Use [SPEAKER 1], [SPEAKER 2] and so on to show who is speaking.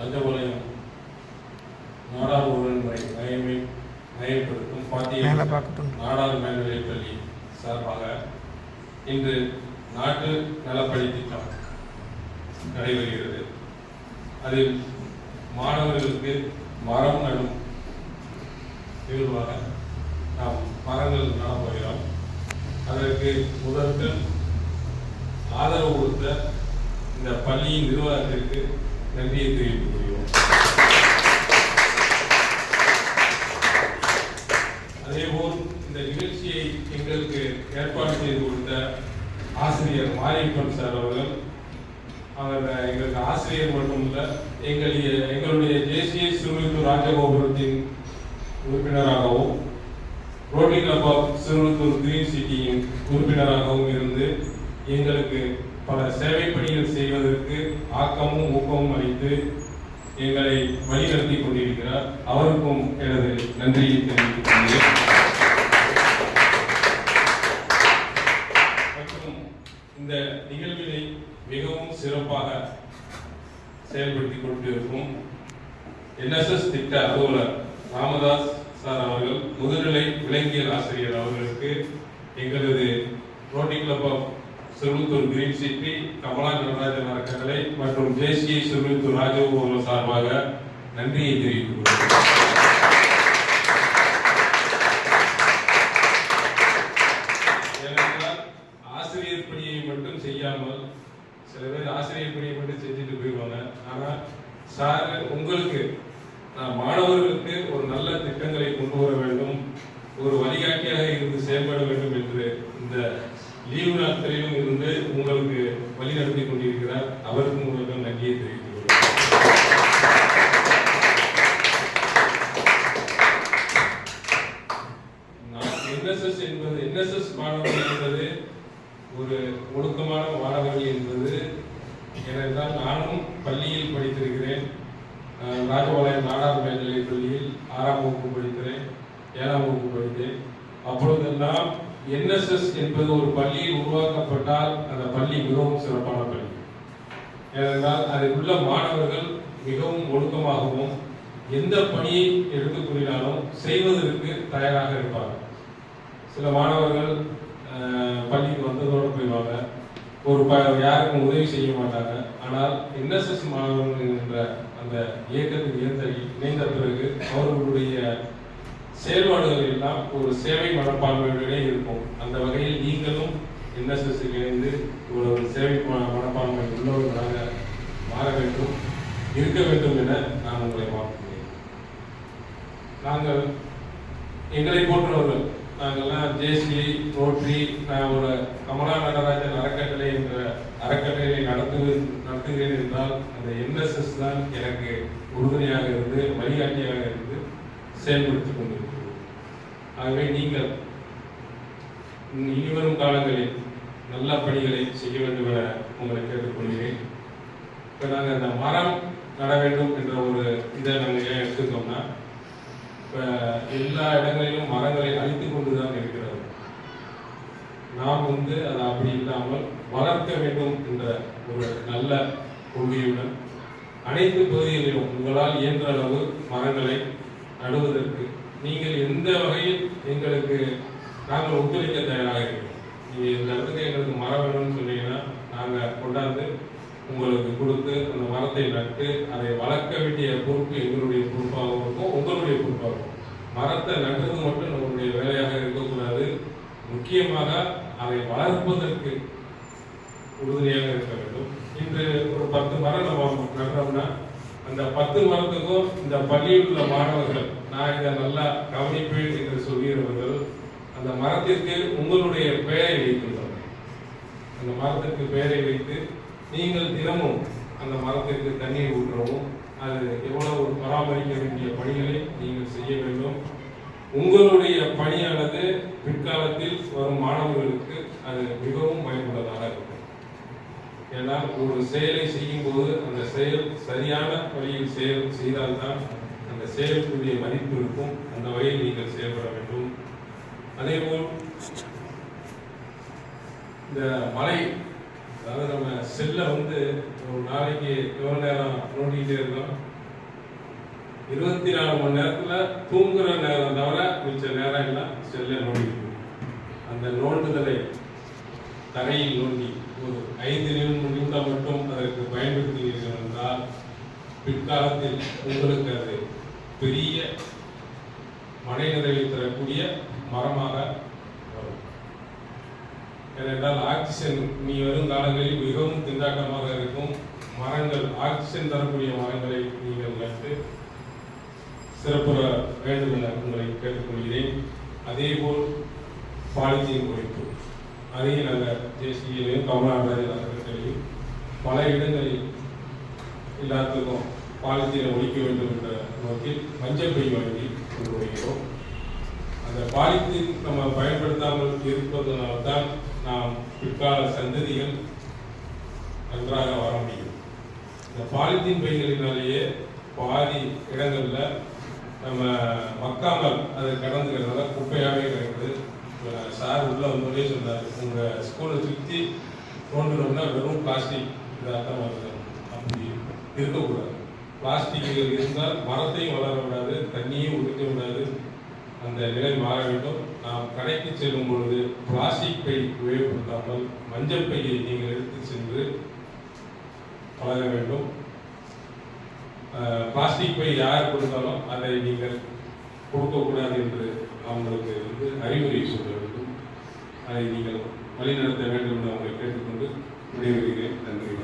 [SPEAKER 1] லஞ்சபாளையம் நாடார் ஒருமுறை நயப்படுத்தும் பாத்திய நாடார் மேல்நிலைப் பள்ளி சார்பாக இன்று நாட்டு நலப்பணி திட்டம் நடைபெறுகிறது. அதில் மாணவர்களுக்கு மரம் நடும் நிகழ்வாக நாம் மரங்கள் நடப்போகிறோம். அதற்கு முதற்கு ஆதரவு கொடுத்த இந்த பள்ளியின் நிர்வாகத்திற்கு நன்றியை தெரிவித்துக் கொள்கிறோம். அதேபோல் இந்த நிகழ்ச்சியை எங்களுக்கு ஏற்பாடு செய்து கொடுத்த ஆசிரியர் மாரியப்பன் சார் அவர்கள் எங்களுக்கு ஆசிரியர் மட்டுமல்ல, எங்களுடைய தேசிய சிறுவித்தூர் ராஜகோபுரத்தின் உறுப்பினராகவும் rotary club of Siruvithur green சிட்டியின் உறுப்பினராகவும் இருந்து எங்களுக்கு பல சேவை பணிகள் செய்வதற்கு ஆக்கமும் ஊக்கமும் அளித்து எங்களை வழிநடத்தி கொண்டிருக்கிறார். அவருக்கும் எனது நன்றியை தெரிவித்துக் கொள்கிறேன். மற்றும் இந்த நிகழ்வினை மிகவும் சிறப்பாக செயல்படுத்திக் கொண்டிருக்கும் NSS திட்ட அலுவலர் ராமதாஸ் சார் அவர்கள், முதுநிலை விலங்கியல் ஆசிரியர் அவர்களுக்கு எங்களது rotary club of Siruvithur green city, Kamala Natarajan அறக்கட்டளை மற்றும் தேசிய சிறுவித்தூர் ராஜகோபுரம் சார்பாக நன்றியை தெரிவித்துக் கொள்கிறேன். ஏனென்றால் ஆசிரியர் பணியை மட்டும் செய்யாமல் சில பேர் ஆசிரியர் பணியை மட்டும் செஞ்சுட்டு போயிடுவாங்க. ஆனால் சார் உங்களுக்கு மாணவர்களுக்கு ஒரு நல்ல திட்டங்களை கொண்டு வர வேண்டும், ஒரு வழிகாட்டியாக இருந்து செயல்பட வேண்டும் என்று இந்த லீவு நாட்களிலும் இருந்து உங்களுக்கு வழி நடத்தி கொண்டிருக்கிறார். அவருக்கு உங்களுக்கு நன்றியை தெரிவித்துக் கொள்கிறேன். NSS மாணவர்கள் என்பது ஒரு ஒழுக்கமான மாணவர்கள் என்பது, ஏனென்றால் நானும் பள்ளியில் படித்திருக்கிறேன். ராஜபாளையம் நாடார் மேல்நிலைப் பள்ளியில் 6ஆம் வகுப்பு படிக்கிறேன், 7ஆம் வகுப்பு படித்தேன். அப்பொழுதெல்லாம் NSS என்பது ஒரு பள்ளியில் உருவாக்கப்பட்டால் அந்த பள்ளி மிகவும் சிறப்பான பள்ளி. ஏனென்றால் அதில் உள்ள மாணவர்கள் மிகவும் ஒழுக்கமாகவும் எந்த பணியை எடுத்துக் கொண்டாலும் செய்வதற்கு தயாராக இருப்பார்கள். சில மாணவர்கள் பள்ளிக்கு வந்ததோடு போயிடுவாங்க, யாருக்கும் உதவி செய்ய மாட்டாங்க. ஆனால் NSS மாணவர்கள் என்ற அந்த இயக்கத்தில் இணைந்த பிறகு அவர்களுடைய செயல்பாடுகள் எல்லாம் ஒரு சேவை மனப்பான்மையுடனே இருக்கும். அந்த வகையில் நீங்களும் NSS இணைந்து ஒரு சேவை மனப்பான்மை உள்ளவர்களாக மாற வேண்டும், இருக்க வேண்டும் என நான் உங்களை வாழ்த்துகிறேன். நாங்கள் எங்களை போன்றவர்கள், நாங்கள்லாம் ஜேசி ரோட்டரி, நான் ஒரு கமலா நடராஜன் அறக்கட்டளை என்ற அறக்கட்டளையை நடத்துகிறேன் என்றால் அந்த NSS தான் எனக்கு உறுதுணையாக இருந்து வழிகாட்டியாக இருந்து செயல்படுத்திக் கொண்டிருக்கிறோம். ஆகவே நீங்கள் இனிவரும் காலங்களில் நல்ல பணிகளை செய்ய வேண்டும் என உங்களை கேட்டுக்கொள்கிறேன். இப்போ நாங்கள் இந்த மரம் நட வேண்டும் என்ற ஒரு இதை நாங்கள் ஏன் எடுத்துக்கோம்னா, இப்போ எல்லா இடங்களிலும் மரங்களை அழித்து கொண்டுதான் இருக்கிறது. நாம் அதை அப்படி இல்லாமல் வளர்க்க வேண்டும் என்ற ஒரு நல்ல கொள்கையுடன் அனைத்து பகுதிகளிலும் உங்களால் இயன்ற அளவு மரங்களை நடுவதற்கு நீங்கள் எந்த வகையில் எங்களுக்கு நாங்கள் ஒத்துழைக்க தயாராக இருக்கிறோம். நீங்கள் இந்த இடத்துக்கு எங்களுக்கு மரம் வேணும்னு சொன்னீங்கன்னா நாங்கள் கொண்டாந்து உங்களுக்கு கொடுத்து அந்த மரத்தை நட்டு அதை வளர்க்க வேண்டிய பொறுப்பு எங்களுடைய பொறுப்பாகவும் இருக்கும், உங்களுடைய பொறுப்பாகவும். மரத்தை நடுறது மட்டும் நம்மளுடைய வேலையாக இருக்கக்கூடாது, முக்கியமாக அதை வளர்ப்பதற்கு உறுதுணையாக இருக்க வேண்டும். இன்று ஒரு 10 மரம் நம்ம நடுறோம்னா அந்த 10 மரத்துக்கும் இந்த பள்ளியில் உள்ள மாணவர்கள் நான் இதை நல்லா கவனிப்பேன் என்று சொல்கிறவர்கள் அந்த மரத்திற்கு உங்களுடைய பெயரை வைத்துள்ளார்கள். அந்த மரத்திற்கு பெயரை வைத்து நீங்கள் தினமும் அந்த மரத்திற்கு தண்ணீர் ஊற்றவும், அது எவ்வளவு பராமரிக்க வேண்டிய பணிகளை நீங்கள் செய்ய வேண்டும். உங்களுடைய பணியானது பிற்காலத்தில் வரும் மாணவர்களுக்கு அது மிகவும் பயனுள்ளதாக இருக்கும். ஏன்னா ஒரு செயலை செய்யும் போது அந்த செயல் சரியான வழியில் செய்தால்தான் அந்த செயலுக்குரிய மதிப்பு இருக்கும். அந்த வகையில் நீங்கள் செயல்பட வேண்டும். அதேபோல் இந்த மழை, அதாவது நம்ம செல்ல ஒரு நாளைக்கு எவ்வளோ நேரம் நோண்டிக்கிட்டே இருக்கோம், 24 மணி நேரத்தில் தூங்குற நேரம் தவிர மிச்ச நேரம் எல்லாம் செல்லை நோண்டிட்டு அந்த நோண்டுதலை தரையில் நோண்டி ஒரு 5 நிமிடம் மட்டும் அதற்கு பயன்படுத்தினீர்கள் என்றால் பிற்காலத்தில் உங்களுக்கு அது பெரிய மனை நிறைவை தரக்கூடிய மரமாக வரும். ஏனென்றால் ஆக்சிஜன் நீ வரும் காலங்களில் மிகவும் திண்டாட்டமாக இருக்கும். மரங்கள் ஆக்சிஜன் தரக்கூடிய மரங்களை நீங்கள் நட்டு சிறப்புற வேண்டும் என உங்களை கேட்டுக்கொள்கிறேன். அதேபோல் பாலித்தீன் ஒழிப்பு அதையும் நாங்கள் தேசியிலையும் கமலாராஜன் அவர்களையும் பல இடங்களில் எல்லாத்துக்கும் பாலித்தீனை ஒழிக்க வேண்டும் என்ற நோக்கில் மஞ்சள் பை வழங்கி கொண்டு வருகிறோம். அந்த பாலித்தீன் நம்ம பயன்படுத்தாமல் இருப்பதனால்தான் நாம் பிற்கால சந்ததிகள் நன்றாக வர முடியும். இந்த பாலித்தீன் பைகளினாலேயே பாதி இடங்களில் நம்ம மக்காமல் அதை கடந்துக்கிறதுனால குப்பையாகவே கிடக்குது. சார் உள்ள வந்தோடனே சொன்னார், உங்கள் ஸ்கூலை சுற்றி தோன்றணும்னா வெறும் பிளாஸ்டிக் இதாக தான் வருது. அப்படி இருக்கக்கூடாது. பிளாஸ்டிக்குகள் இருந்தால் மரத்தையும் வளர விடாது, தண்ணியும் உறிஞ்ச விடாது. அந்த நிலை மாற வேண்டும். நாம் கடைக்கு செல்லும் பொழுது பிளாஸ்டிக் பை உபயோகப்படுத்தாமல் மஞ்சள் பையை நீங்கள் எடுத்து சென்று பழக வேண்டும். பிளாஸ்டிக் பை யார் கொடுத்தாலும் அதை நீங்கள் கொடுக்கக்கூடாது என்று அவங்களுக்கு அறிவுரை சொல்ல வேண்டும். அதை நீங்கள் வழிநடத்த வேண்டும் என்று அவங்களை கேட்டுக்கொண்டு விடைபெறுகிறேன். நன்றி.